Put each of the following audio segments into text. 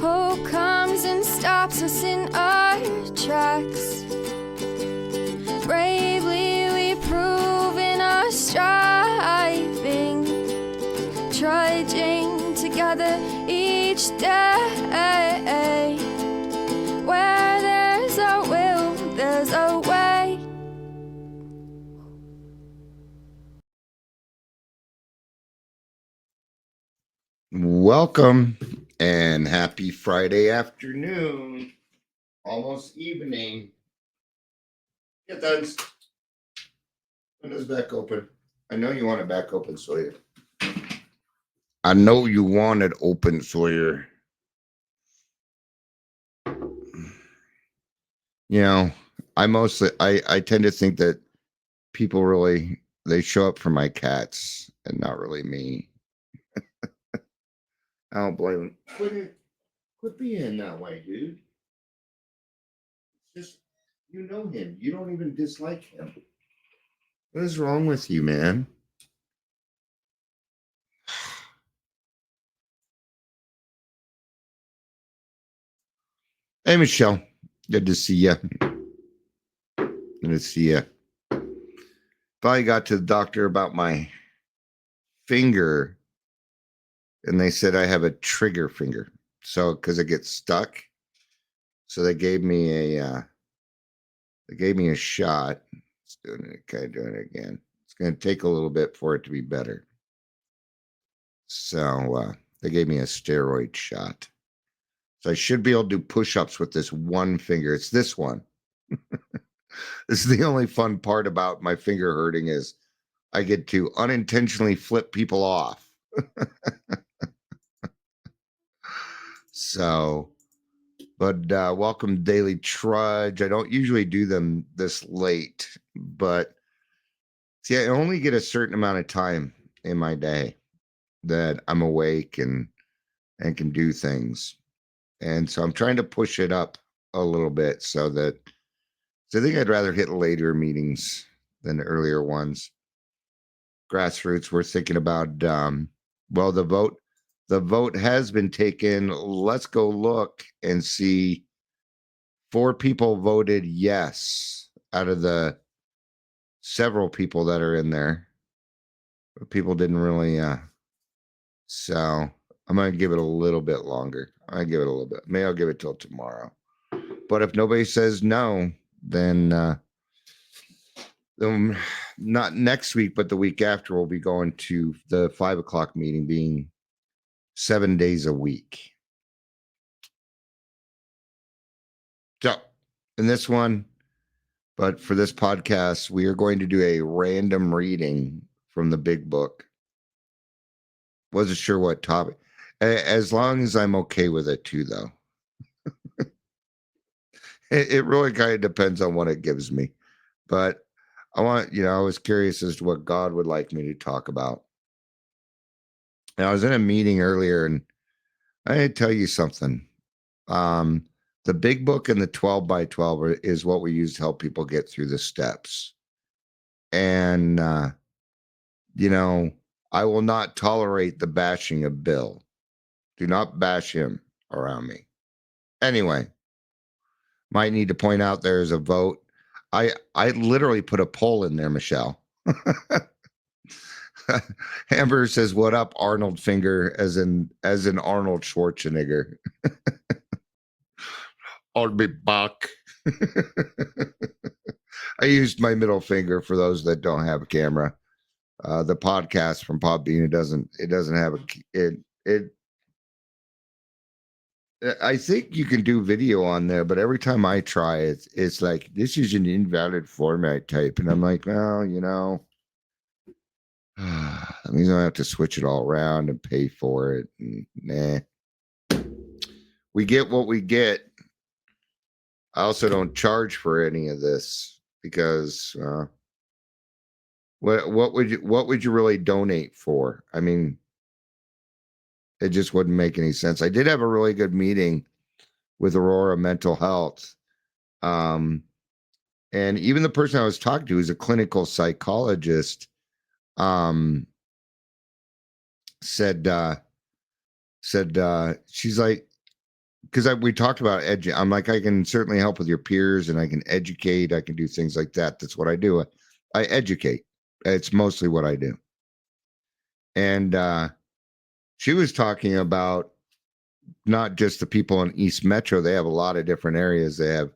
Hope comes and stops us in our tracks. Bravely we prove in our striving, trudging together each day. Where there's a will, there's a way. Welcome and happy Friday afternoon, almost evening. Get done. Window's back open. I know you want it back open, Sawyer. I know you want it open, Sawyer. You know, I tend to think that people really, they show up for my cats and not really me. I don't blame them. Quit being that way, dude. Just, you know him. You don't even dislike him. What is wrong with you, man? Hey, Michelle. Good to see you. Good to see you. Finally got to the doctor about my finger, and they said I have a trigger finger. So, because it gets stuck, so they gave me a shot. It's doing it again. It's going to take a little bit for it to be better. So they gave me a steroid shot. So I should be able to do push-ups with this one finger. It's this one. This is the only fun part about my finger hurting is I get to unintentionally flip people off. So, but welcome Daily Trudge. I don't usually do them this late, but see, I only get a certain amount of time in my day that I'm awake and can do things. And so I'm trying to push it up a little bit so I think I'd rather hit later meetings than the earlier ones. Grassroots, we're thinking about, well, the vote has been taken. Let's go look and see. 4 people voted yes out of the several people that are in there. But people didn't really, so I'm going to give it a little bit longer. I'll give it a little bit. Maybe I'll give it till tomorrow. But if nobody says no, then not next week, but the week after, we'll be going to the 5 o'clock meeting, being 7 days a week. So in this one, but for this podcast, we are going to do a random reading from the big book. Wasn't sure what topic, as long as I'm okay with it too, though. It really kind of depends on what it gives me, but I was curious as to what God would like me to talk about. And I was in a meeting earlier, and I need to tell you something. The big book and the 12 by 12 is what we use to help people get through the steps. And, I will not tolerate the bashing of Bill. Do not bash him around me. Anyway, might need to point out there's a vote. I literally put a poll in there, Michelle. Amber says, "What up, Arnold Finger?" As in Arnold Schwarzenegger. I'll be back. I used my middle finger for those that don't have a camera. The podcast from Pop Bean, it doesn't have it. I think you can do video on there, but every time I try it, it's like, this is an invalid format type. And I'm like, well, that means I have to switch it all around and pay for it. And, nah. We get what we get. I also don't charge for any of this because what would you really donate for? I mean, it just wouldn't make any sense. I did have a really good meeting with Aurora Mental Health. And even the person I was talking to, who's a clinical psychologist, said she's like, because we talked about I'm like, I can certainly help with your peers and I can educate. I can do things like that. That's what I do. I educate. It's mostly what I do. And she was talking about not just the people in East Metro. They have a lot of different areas. They have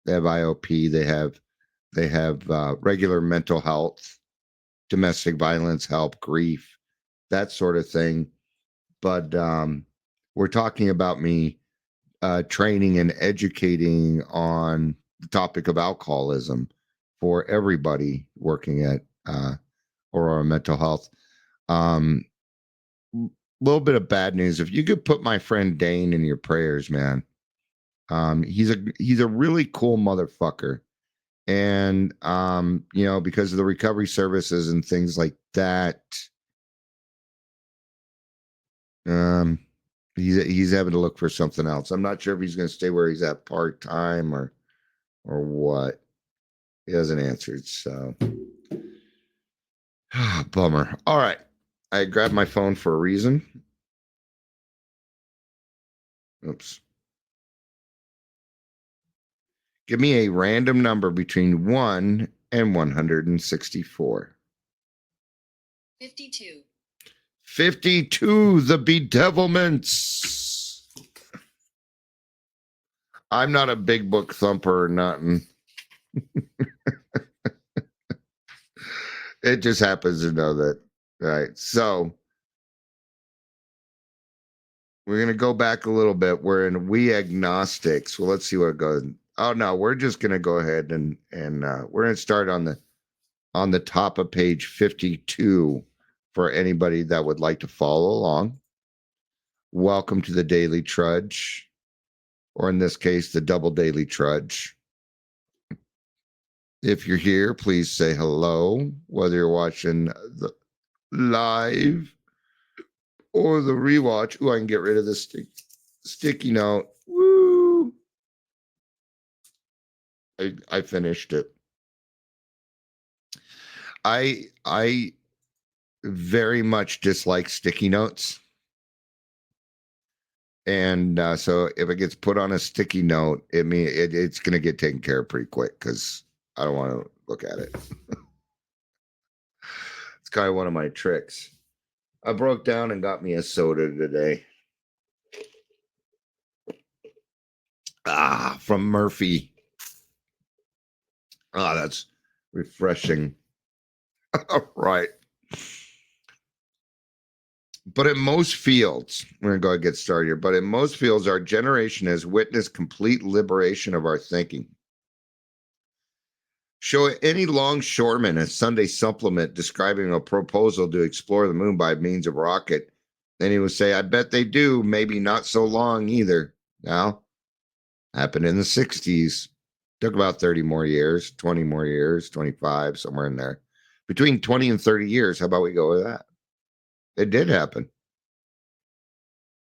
IOP. They have regular mental health, domestic violence help, grief, that sort of thing. But we're talking about me training and educating on the topic of alcoholism for everybody working at Aurora Mental Health. Little bit of bad news. If you could put my friend Dane in your prayers, man. He's a really cool motherfucker. And because of the recovery services and things like that, he's having to look for something else. I'm not sure if he's going to stay where he's at part time or what. He hasn't answered, so bummer. All right, I grabbed my phone for a reason. Oops. Give me a random number between 1 and 164. 52. 52, the bedevilments. I'm not a big book thumper or nothing. It just happens to know that. All right. So we're going to go back a little bit. We're in We Agnostics. Well, let's see what it goes. Oh, no, we're just going to go ahead and we're going to start on the top of page 52 for anybody that would like to follow along. Welcome to the Daily Trudge, or in this case, the Double Daily Trudge. If you're here, please say hello, whether you're watching the live or the rewatch. Ooh, I can get rid of this sticky note. Woo! I finished it. I very much dislike sticky notes. And so if it gets put on a sticky note, it's going to get taken care of pretty quick because I don't want to look at it. It's kind of one of my tricks. I broke down and got me a soda today. From Murphy. That's refreshing. All right. But in most fields, we're going to go ahead and get started here. But in most fields, our generation has witnessed complete liberation of our thinking. Show any longshoreman a Sunday supplement describing a proposal to explore the moon by means of rocket, then he would say, I bet they do. Maybe not so long either. Now, happened in the 60s. Took about 30 more years, 20 more years, 25, somewhere in there. Between 20 and 30 years. How about we go with that? It did happen.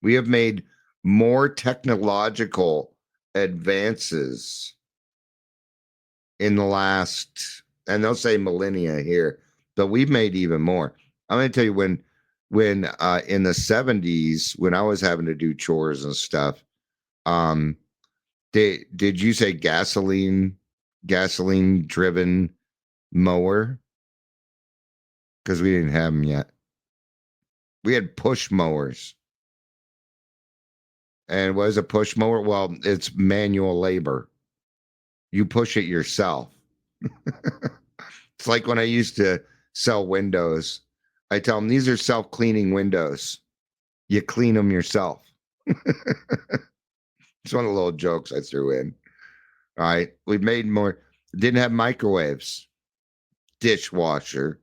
We have made more technological advances in the last, and they'll say millennia here, but we've made even more. I'm going to tell you when in the 70s, when I was having to do chores and stuff, did you say gasoline driven mower? Because we didn't have them yet. We had push mowers. And what is a push mower? Well, it's manual labor. You push it yourself. It's like when I used to sell windows. I tell them these are self-cleaning windows. You clean them yourself. It's one of the little jokes I threw in. All right. We made more. Didn't have microwaves. A dishwasher,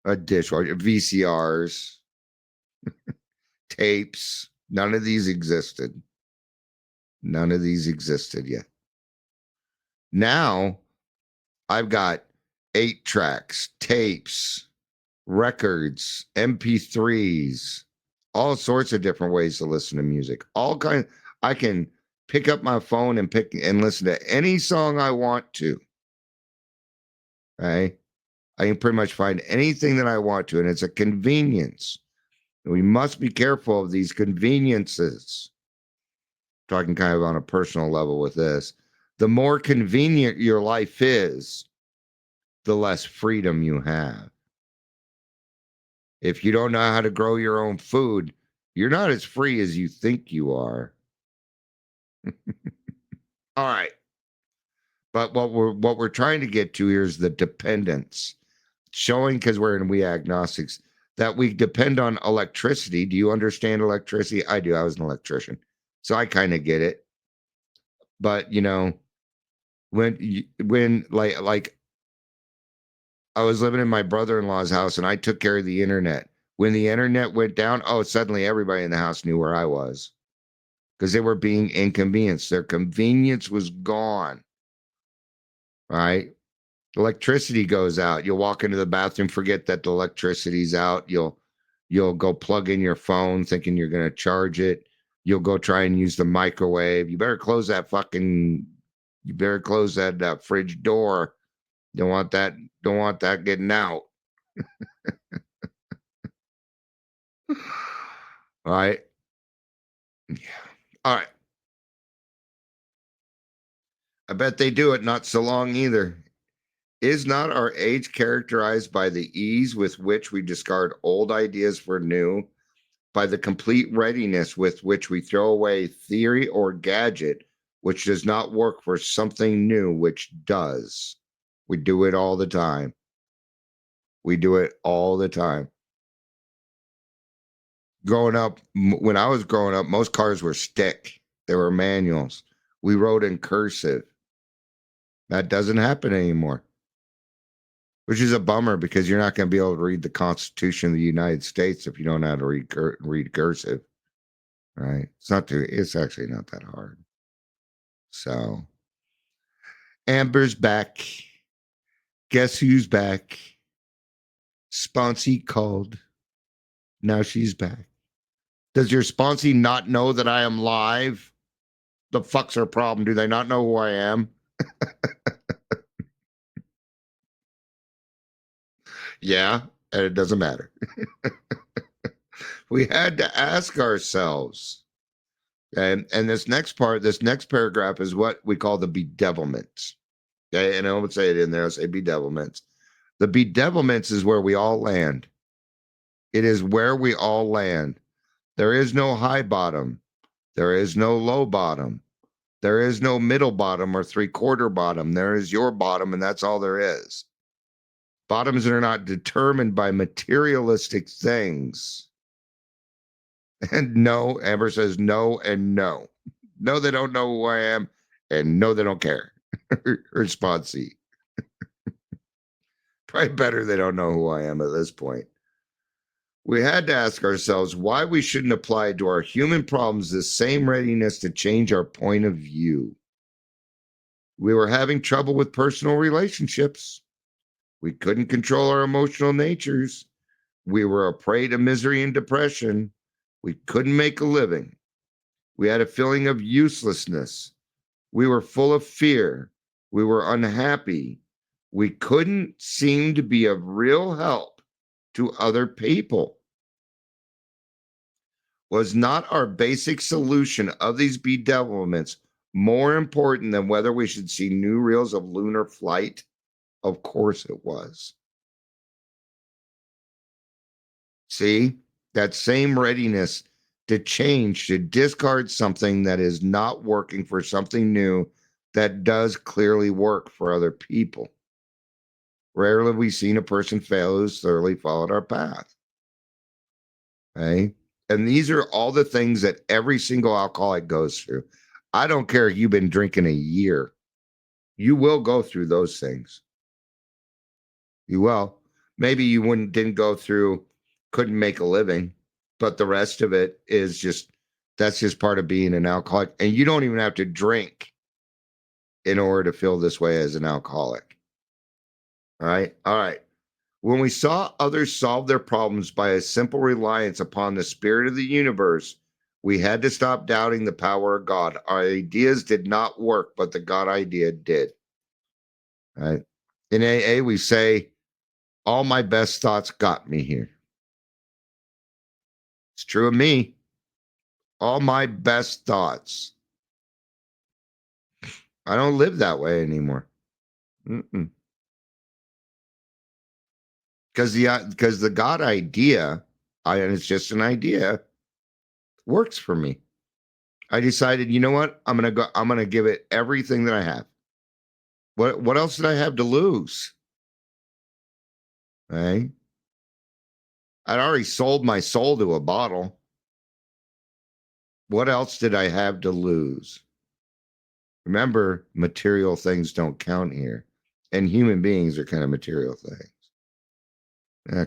VCRs, tapes. None of these existed. None of these existed yet. Now I've got 8 tracks, tapes, records, MP3s, all sorts of different ways to listen to music. I can pick up my phone and listen to any song I want to. Right? I can pretty much find anything that I want to, and it's a convenience. And we must be careful of these conveniences. talking kind of on a personal level with this, the more convenient your life is, the less freedom you have. If you don't know how to grow your own food, you're not as free as you think you are. All right. But what we're trying to get to here is the dependence. Showing, because we agnostics, that we depend on electricity. Do you understand electricity? I do. I was an electrician. So I kind of get it. But when like I was living in my brother-in-law's house and I took care of the internet. When the internet went down, oh, suddenly everybody in the house knew where I was because they were being inconvenienced. Their convenience was gone. Right? Electricity goes out. You'll walk into the bathroom, forget that the electricity's out. You'll go plug in your phone thinking you're going to charge it. You'll go try and use the microwave. You better close that fridge door. Don't want that getting out. All right. Yeah. All right. I bet they do it not so long either. Is not our age characterized by the ease with which we discard old ideas for new, by the complete readiness with which we throw away theory or gadget which does not work for something new which does? We do it all the time. We do it all the time. When I was growing up, most cars were stick. They were manuals. We wrote in cursive. That doesn't happen anymore, which is a bummer because you're not going to be able to read the Constitution of the United States if you don't know how to read cursive, right? It's actually not that hard. So, Amber's back. Guess who's back? Sponsy called. Now she's back. Does your sponsee not know that I am live? The fuck's her problem? Do they not know who I am? Yeah, and it doesn't matter. We had to ask ourselves. And this next paragraph is what we call the bedevilments. Okay, and I would say it in there. I'll say bedevilments. The bedevilments is where we all land. It is where we all land. There is no high bottom. There is no low bottom. There is no middle bottom or three-quarter bottom. There is your bottom, and that's all there is. Bottoms are not determined by materialistic things. And no, Amber says no and no. No, they don't know who I am, and no, they don't care. Responsee. Probably better they don't know who I am at this point. We had to ask ourselves why we shouldn't apply to our human problems the same readiness to change our point of view. We were having trouble with personal relationships. We couldn't control our emotional natures. We were a prey to misery and depression. We couldn't make a living. We had a feeling of uselessness. We were full of fear. We were unhappy. We couldn't seem to be of real help to other people. Was not our basic solution of these bedevilments more important than whether we should see new reels of lunar flight? Of course it was. See, that same readiness to change, to discard something that is not working for something new that does clearly work for other people. Rarely have we seen a person fail who's thoroughly followed our path. Okay? And these are all the things that every single alcoholic goes through. I don't care if you've been drinking a year. You will go through those things. You will. Maybe you didn't go through, couldn't make a living, but the rest of it is that's just part of being an alcoholic. And you don't even have to drink in order to feel this way as an alcoholic. All right. All right. When we saw others solve their problems by a simple reliance upon the spirit of the universe, we had to stop doubting the power of God. Our ideas did not work, but the God idea did. All right. In AA, we say, all my best thoughts got me here. It's true of me. All my best thoughts I don't live that way anymore. Because the God idea, and it's just an idea, works for me. I decided, you know what? I'm gonna give it everything that I have. What else did I have to lose? Right? I'd already sold my soul to a bottle. What else did I have to lose? Remember, material things don't count here. And human beings are kind of material things.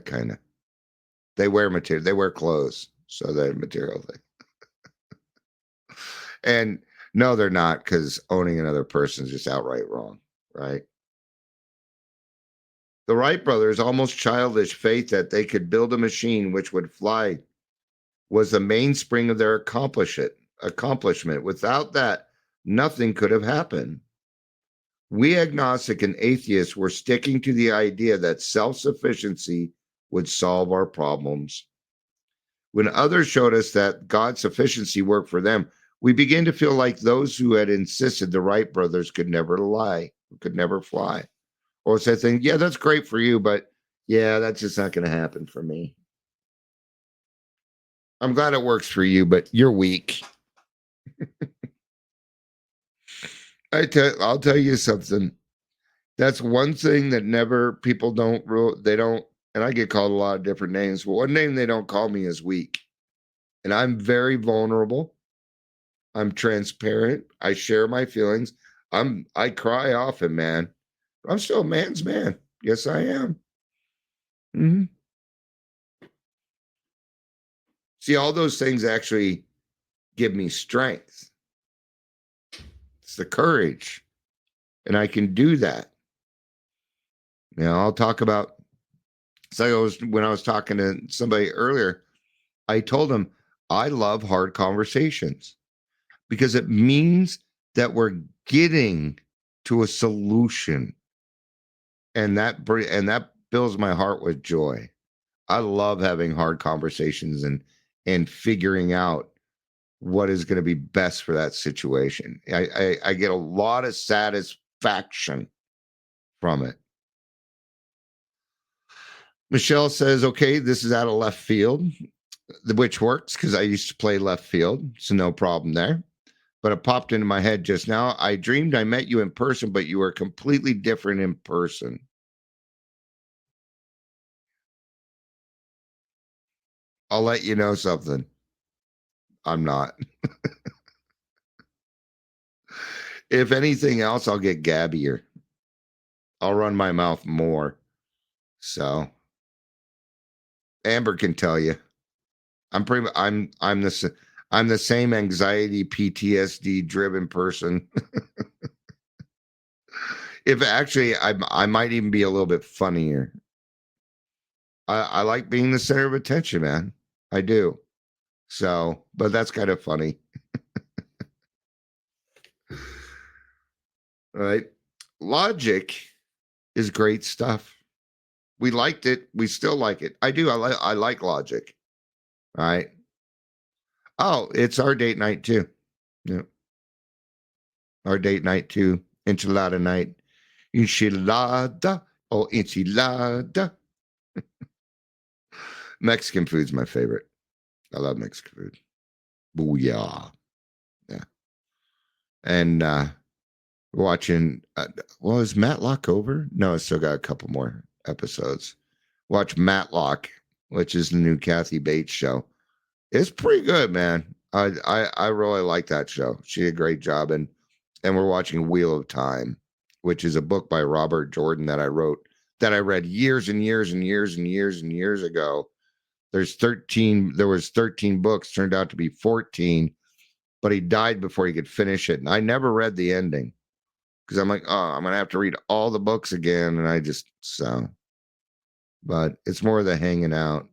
Kind of. They wear material. They wear clothes, so they're material thing. And no, they're not, because owning another person is just outright wrong, right? The Wright brothers' almost childish faith that they could build a machine which would fly was the mainspring of their accomplishment. Without that, nothing could have happened. We agnostic and atheists were sticking to the idea that self-sufficiency would solve our problems. When others showed us that God's sufficiency worked for them, we began to feel like those who had insisted the Wright brothers could never fly. Or say things, yeah, that's great for you, but yeah, that's just not going to happen for me. I'm glad it works for you, but you're weak. I'll tell you something. That's one thing that people don't, and I get called a lot of different names, but one name they don't call me is weak. And I'm very vulnerable. I'm transparent. I share my feelings. I cry often, man. I'm still a man's man. Yes, I am. Mm-hmm. See, all those things actually give me strength. It's the courage. And I can do that. I'll talk about, when I was talking to somebody earlier, I told them I love hard conversations because it means that we're getting to a solution. And that fills my heart with joy. I love having hard conversations and figuring out what is going to be best for that situation. I get a lot of satisfaction from it. Michelle says, okay, this is out of left field, which works because I used to play left field, so no problem there. But it popped into my head just now. I dreamed I met you in person, but you were completely different in person. I'll let you know something. I'm not. If anything else, I'll get gabbier. I'll run my mouth more. So Amber can tell you. I'm the same anxiety PTSD driven person. If actually I might even be a little bit funnier. I like being the center of attention, man. I do. So, but that's kind of funny. All right. Logic is great stuff. We liked it. We still like it. I do. I like logic. All right. Oh, it's our date night too. Yeah. Our date night too. Enchilada night. Enchilada. Oh, enchilada. Mexican food's my favorite. I love Mexican food. Booyah. Yeah. And watching, well, is Matlock over? No, I still got a couple more episodes. Watch Matlock, which is the new Kathy Bates show. It's pretty good, man. I really like that show. She did a great job. And we're watching Wheel of Time, which is a book by Robert Jordan that I wrote, that I read years and years and years and years and years ago. There was 13 books, turned out to be 14, but he died before he could finish it. And I never read the ending because I'm like, oh, I'm going to have to read all the books again. And but it's more of the hanging out.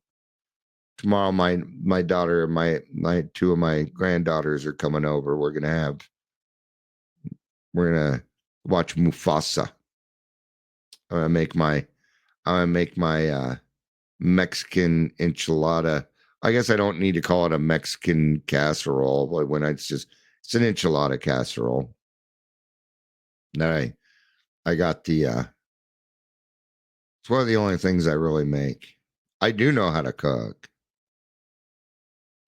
Tomorrow, my daughter, my two of my granddaughters are coming over. We're gonna watch Mufasa. I'm gonna make my Mexican enchilada. I guess I don't need to call it a Mexican casserole, but it's an enchilada casserole. I got the it's one of the only things I really make. I do know how to cook.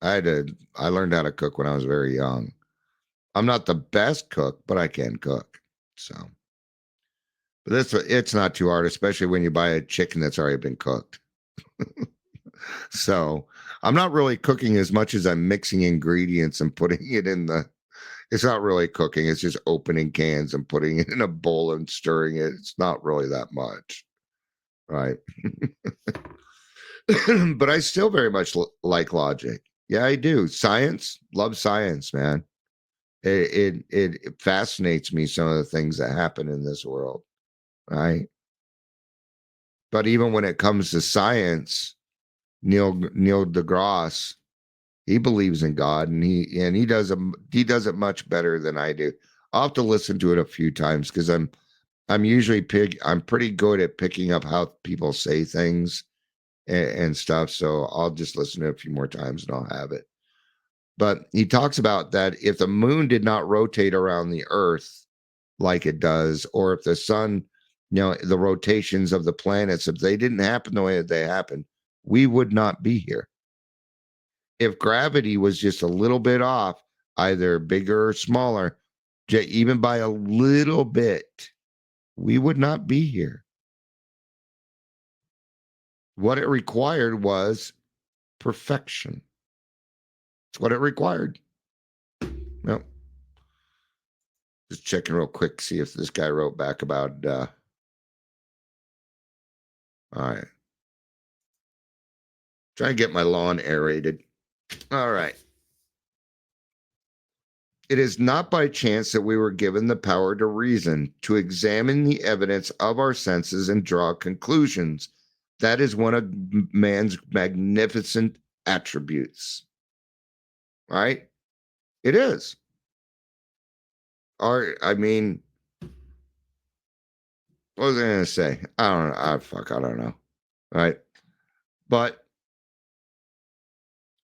I learned how to cook when I was very young. I'm not the best cook, but I can cook. So, but it's not too hard, especially when you buy a chicken that's already been cooked. So, I'm not really cooking as much as I'm mixing ingredients and putting it in the. It's not really cooking. It's just opening cans and putting it in a bowl and stirring it. It's not really that much, right? But I still very much like logic. Yeah, I do. Science, love science, man. It fascinates me, some of the things that happen in this world, right? But even when it comes to science, Neil deGrasse, he believes in God, and he does it much better than I do. I'll have to listen to it a few times because I'm pretty good at picking up how people say things and stuff. So I'll just listen to it a few more times and I'll have it. But he talks about that if the moon did not rotate around the earth like it does, or if the sun, the rotations of the planets, if they didn't happen the way that they happen, we would not be here. If gravity was just a little bit off, either bigger or smaller, even by a little bit, we would not be here. What it required was perfection. It's what it required. Well, just checking real quick, see if this guy wrote back about. All right. Try to get my lawn aerated. All right. It is not by chance that we were given the power to reason, to examine the evidence of our senses and draw conclusions. That is one of man's magnificent attributes. Right? It is. I mean, what was I going to say? I don't know. I don't know. Right? But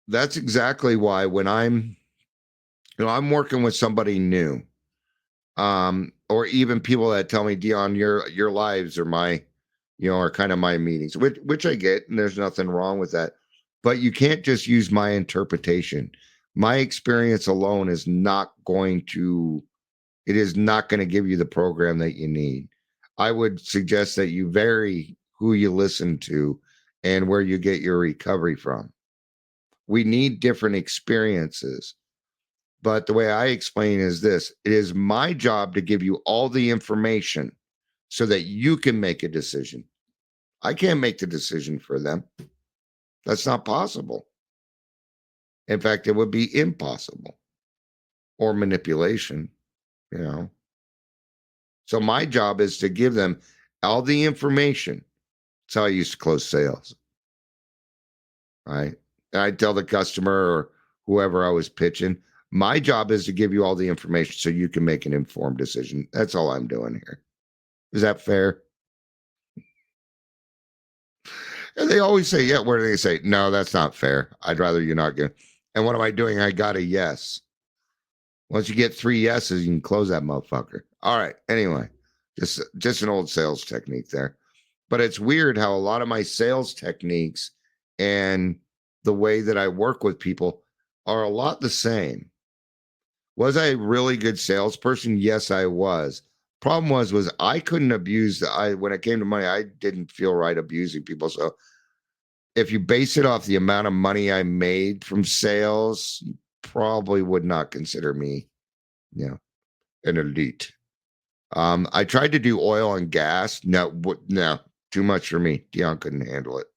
that's exactly why when I'm working with somebody new, or even people that tell me, Dion, your lives are my, are kind of my meetings, which I get, and there's nothing wrong with that. But you can't just use my interpretation. My experience alone is not going to, it is not going to give you the program that you need. I would suggest that you vary who you listen to and where you get your recovery from. We need different experiences. But the way I explain is this: it is my job to give you all the information so that you can make a decision. I can't make the decision for them. That's not possible. In fact, it would be impossible, or manipulation, you know. So my job is to give them all the information. That's how I used to close sales. Right. And I tell the customer or whoever I was pitching, my job is to give you all the information so you can make an informed decision. That's all I'm doing here. Is that fair? And they always say, yeah, what do they say? No, that's not fair. I'd rather you not get. And what am I doing? I got a yes. Once you get 3 yeses, you can close that motherfucker. All right. Anyway, just an old sales technique there. But it's weird how a lot of my sales techniques and the way that I work with people are a lot the same. Was I a really good salesperson? Yes, I was. Problem was I couldn't abuse when it came to money, I didn't feel right abusing people. So if you base it off the amount of money I made from sales, you probably would not consider me, an elite. I tried to do oil and gas. No, too much for me. Dion couldn't handle it.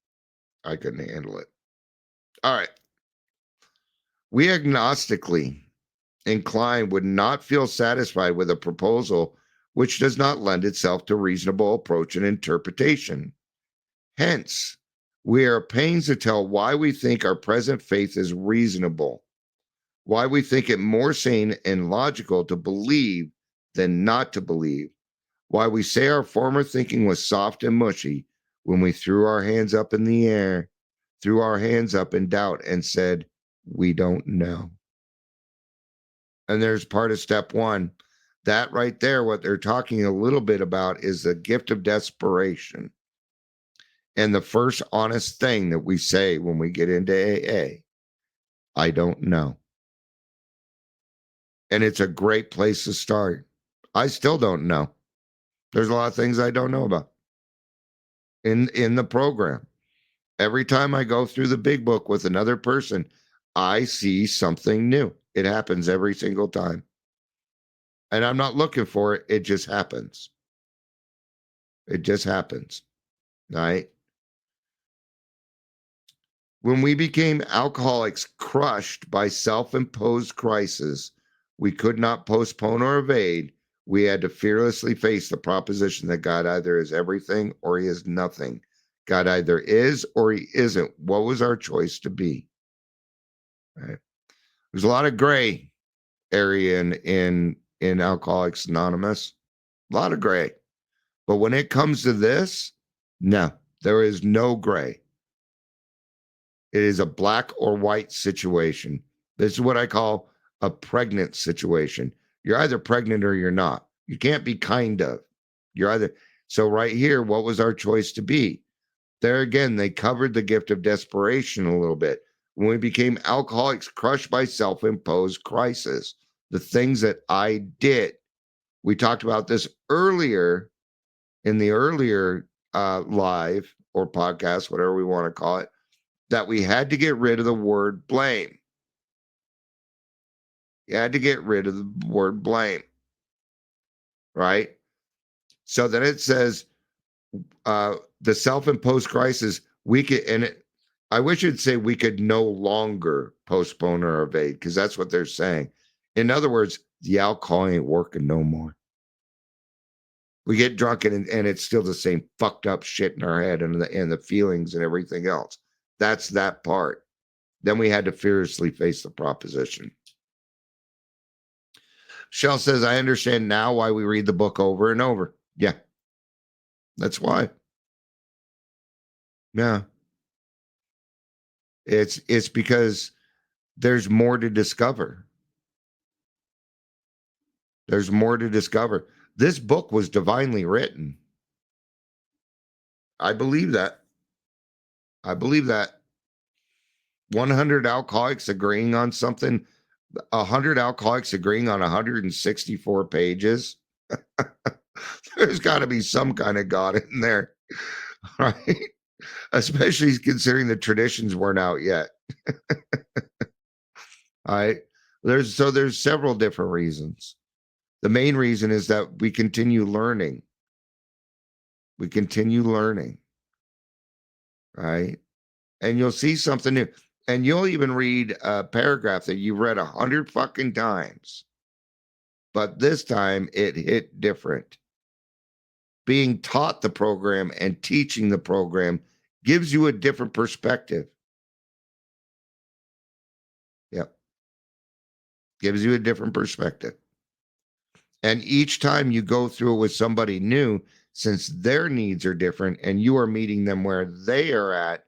I couldn't handle it. All right. We agnostically inclined would not feel satisfied with a proposal which does not lend itself to reasonable approach and interpretation. Hence, we are pains to tell why we think our present faith is reasonable, why we think it more sane and logical to believe than not to believe, why we say our former thinking was soft and mushy when we threw our hands up in the air, threw our hands up in doubt and said, we don't know. And there's part of step 1 That right there, what they're talking a little bit about is the gift of desperation. And the first honest thing that we say when we get into AA, I don't know. And it's a great place to start. I still don't know. There's a lot of things I don't know about in the program. Every time I go through the big book with another person, I see something new. It happens every single time. And I'm not looking for it. It just happens. It just happens. Right? When we became alcoholics crushed by self-imposed crisis, we could not postpone or evade. We had to fearlessly face the proposition that God either is everything or he is nothing. God either is or he isn't. What was our choice to be? Right? There's a lot of gray area in Alcoholics Anonymous. A lot of gray. But when it comes to this, no, there is no gray. It is a black or white situation. This is what I call a pregnant situation. You're either pregnant or you're not. You can't be kind of. You're either. So right here, what was our choice to be? There again, they covered the gift of desperation a little bit. When we became alcoholics crushed by self-imposed crisis, the things that I did. We talked about this earlier in the earlier live or podcast, whatever we want to call it, that we had to get rid of the word blame. You had to get rid of the word blame, right? So that it says the self-imposed crisis, we could, and it, I wish it'd say we could no longer postpone or evade, because that's what they're saying. In other words, the alcohol ain't working no more. We get drunk and it's still the same fucked up shit in our head and the feelings and everything else. That's that part. Then we had to fearlessly face the proposition. Shell says, I understand now why we read the book over and over. Yeah. That's why. Yeah. It's because there's more to discover. There's more to discover. This book was divinely written. I believe that. I believe that. 100 alcoholics agreeing on something, 100 alcoholics agreeing on 164 pages. There's got to be some kind of God in there, right? Especially considering the traditions weren't out yet. All right. There's several different reasons. The main reason is that we continue learning. We continue learning. Right. And you'll see something new. And you'll even read a paragraph that you read 100 fucking times. But this time it hit different. Being taught the program and teaching the program gives you a different perspective. Yep. Gives you a different perspective. And each time you go through it with somebody new, since their needs are different and you are meeting them where they are at,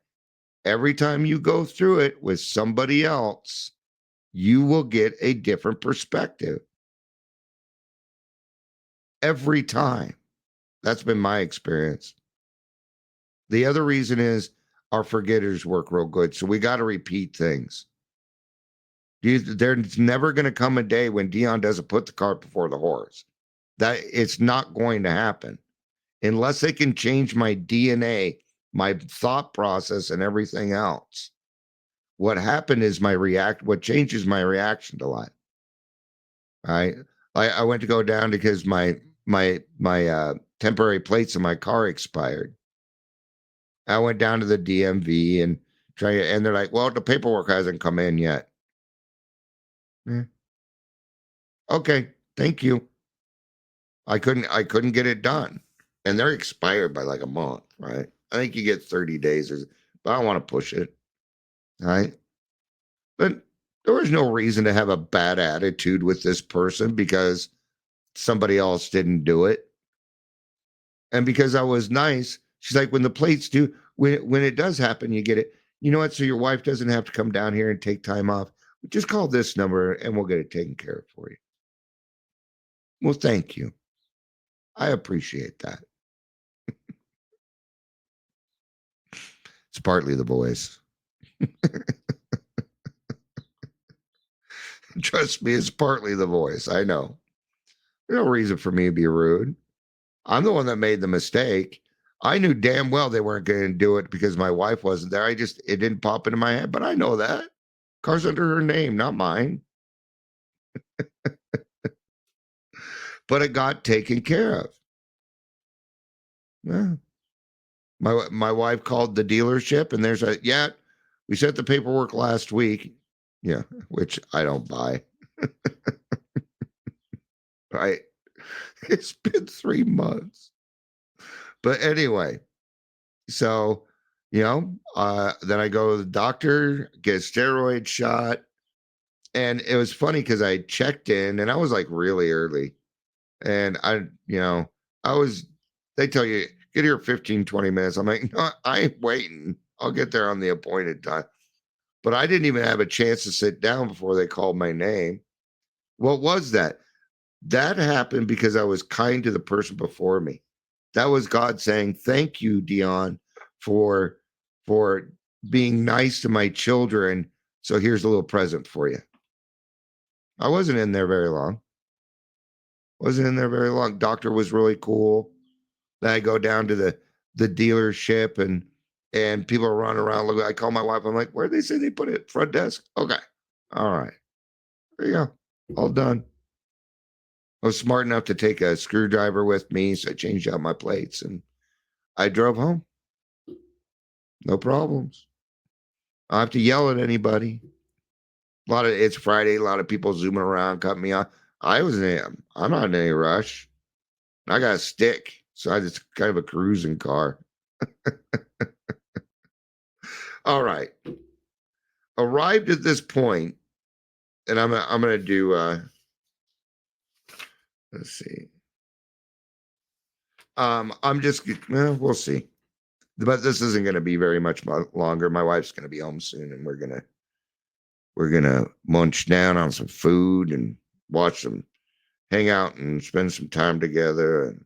every time you go through it with somebody else, you will get a different perspective. Every time. That's been my experience. The other reason is our forgetters work real good. So we got to repeat things. There's never going to come a day when Dion doesn't put the cart before the horse. That it's not going to happen unless they can change my DNA, my thought process, and everything else. What happened is what changes my reaction to life. Right? I went to go down because my temporary plates in my car expired. I went down to the DMV and they're like, well, the paperwork hasn't come in yet. Okay, thank you. I couldn't get it done. And they're expired by like a month, right? I think you get 30 days, but I don't want to push it. Right? But there was no reason to have a bad attitude with this person because somebody else didn't do it. And because I was nice, she's like, when the plates do, when it does happen, you get it. You know what? So your wife doesn't have to come down here and take time off. Just call this number and we'll get it taken care of for you. Well, thank you. I appreciate that. It's partly the voice. Trust me, it's partly the voice. I know. There's no reason for me to be rude. I'm the one that made the mistake. I knew damn well they weren't going to do it because my wife wasn't there. It didn't pop into my head, but I know that. Car's under her name, not mine. But it got taken care of. Yeah. My wife called the dealership and there's we sent the paperwork last week. Yeah, which I don't buy. Right. It's been 3 months. But anyway, so then I go to the doctor, get a steroid shot. And it was funny because I checked in and I was like really early. And I was, they tell you, get here 15, 20 minutes. I'm like, no, I ain't waiting. I'll get there on the appointed time. But I didn't even have a chance to sit down before they called my name. What was that? That happened because I was kind to the person before me. That was God saying, thank you, Dion, for for being nice to my children. So here's a little present for you. I wasn't in there very long. Doctor was really cool. Then I go down to the dealership and people are running around. Look, I call my wife. I'm like, where did they say they put it? Front desk. Okay. All right. There you go. All done. I was smart enough to take a screwdriver with me, so I changed out my plates and I drove home. No problems. I don't have to yell at anybody. It's Friday. A lot of people zooming around, cutting me off. I'm not in any rush. I got a stick, so I just kind of a cruising car. All right. Arrived at this point, and I'm gonna do. Let's see. I'm just. We'll see. But this isn't going to be very much longer. My wife's going to be home soon, and we're gonna munch down on some food and hang out and spend some time together. And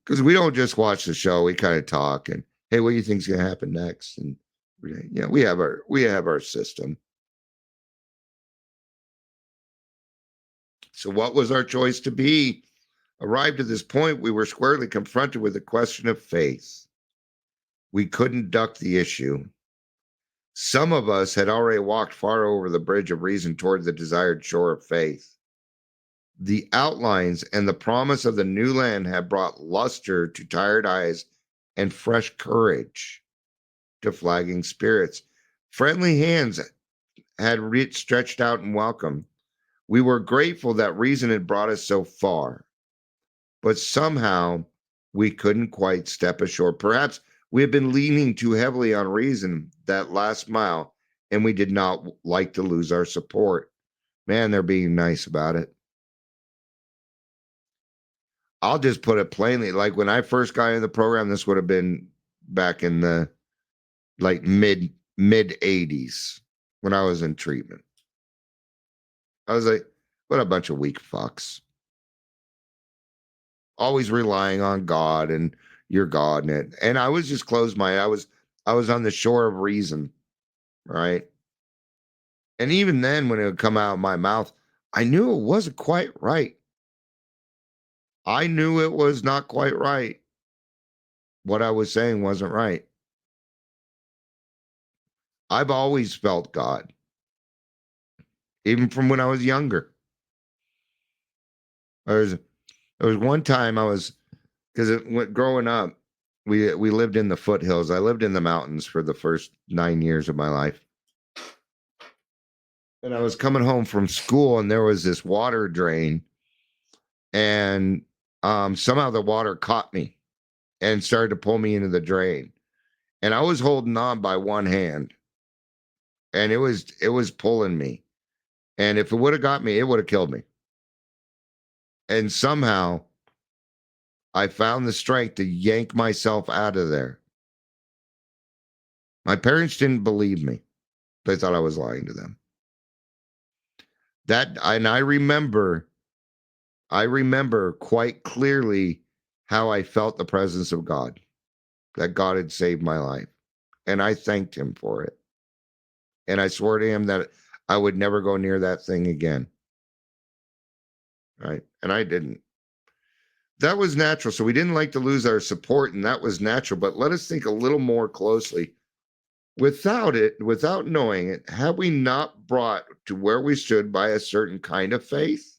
because we don't just watch the show, we kind of talk and hey, what do you think's going to happen next? And we have our system. So what was our choice to be? Arrived at this point, we were squarely confronted with the question of faith. We couldn't duck the issue. Some of us had already walked far over the bridge of reason toward the desired shore of faith. The outlines and the promise of the new land had brought luster to tired eyes and fresh courage to flagging spirits. Friendly hands had stretched out in welcome. We were grateful that reason had brought us so far, but somehow we couldn't quite step ashore. Perhaps we had been leaning too heavily on reason that last mile, and we did not like to lose our support. Man, they're being nice about it. I'll just put it plainly. Like when I first got in the program, this would have been back in the like mid 80s when I was in treatment. I was like, what a bunch of weak fucks. Always relying on God and your God and it. And I was just closed my I was on the shore of reason, right? And even then when it would come out of my mouth, I knew it wasn't quite right. I knew it was not quite right. What I was saying wasn't right. I've always felt God, even from when I was younger. There was one time because growing up, we lived in the foothills. I lived in the mountains for the first 9 years of my life. And I was coming home from school and there was this water drain and somehow the water caught me and started to pull me into the drain. And I was holding on by one hand and it was pulling me. And if it would have got me, it would have killed me. And somehow I found the strength to yank myself out of there. My parents didn't believe me. They thought I was lying to them. And I remember I remember quite clearly how I felt the presence of God, that God had saved my life. And I thanked him for it. And I swore to him that I would never go near that thing again. Right. And I didn't. That was natural. So we didn't like to lose our support, and that was natural. But let us think a little more closely. Without it, without knowing it, have we not brought to where we stood by a certain kind of faith?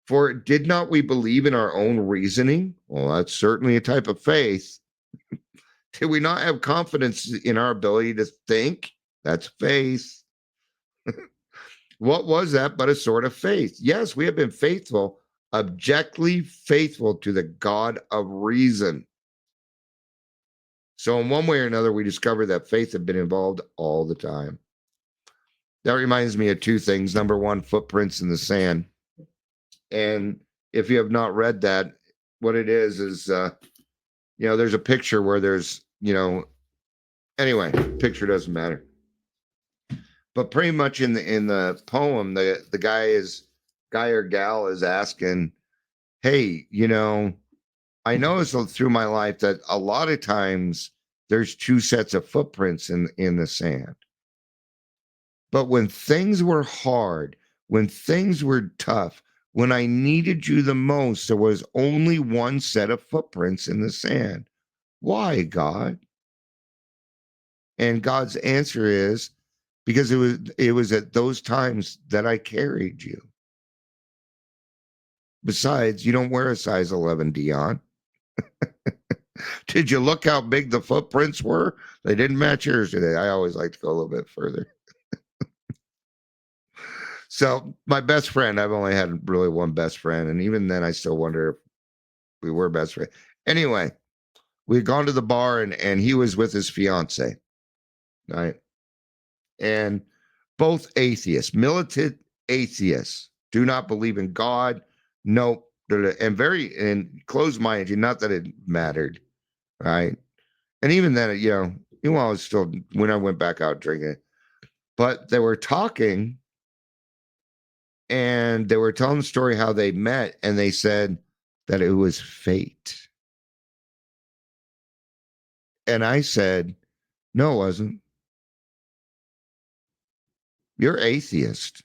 For did not we believe in our own reasoning? Well, that's certainly a type of faith. Did we not have confidence in our ability to think? That's faith. What was that but a sort of faith? Yes, we have been faithful, objectively faithful to the God of reason. So, in one way or another, we discovered that faith had been involved all the time. That reminds me of two things. Number one, footprints in the sand. And if you have not read that, what it is, there's a picture where there's, anyway, picture doesn't matter. But pretty much in the poem, the guy or gal is asking, hey, I noticed through my life that a lot of times there's two sets of footprints in the sand. But when things were hard, when things were tough, when I needed you the most, there was only one set of footprints in the sand. Why, God? And God's answer is because it was at those times that I carried you. Besides, you don't wear a size 11, Dion. Did you look how big the footprints were? They didn't match yours today. I always like to go a little bit further. So my best friend, I've only had really one best friend. And even then, I still wonder if we were best friends. Anyway, we'd gone to the bar and he was with his fiance, right? And both atheists, militant atheists, do not believe in God. Nope. And closed-minded, not that it mattered, right? And even then, I was still, when I went back out drinking, but they were talking and they were telling the story how they met, and they said that it was fate. And I said, no, it wasn't. You're atheist.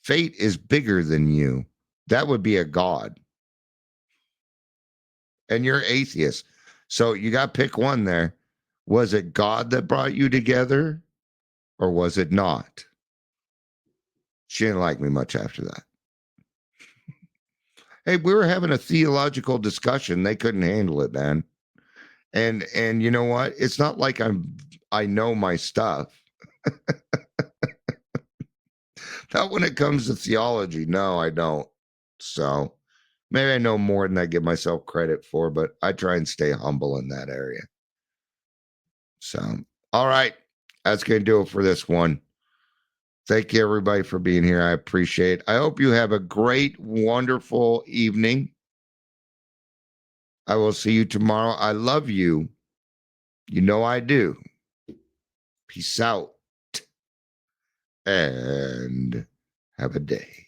Fate is bigger than you. That would be a God. And you're atheist. So you got to pick one there. Was it God that brought you together, or was it not? She didn't like me much after that. Hey, we were having a theological discussion. They couldn't handle it, man. And you know what? It's not like I know my stuff. Not when it comes to theology. No, I don't. So maybe I know more than I give myself credit for, but I try and stay humble in that area. So, all right. That's going to do it for this one. Thank you, everybody, for being here. I appreciate it. I hope you have a great, wonderful evening. I will see you tomorrow. I love you. You know I do. Peace out. And have a day.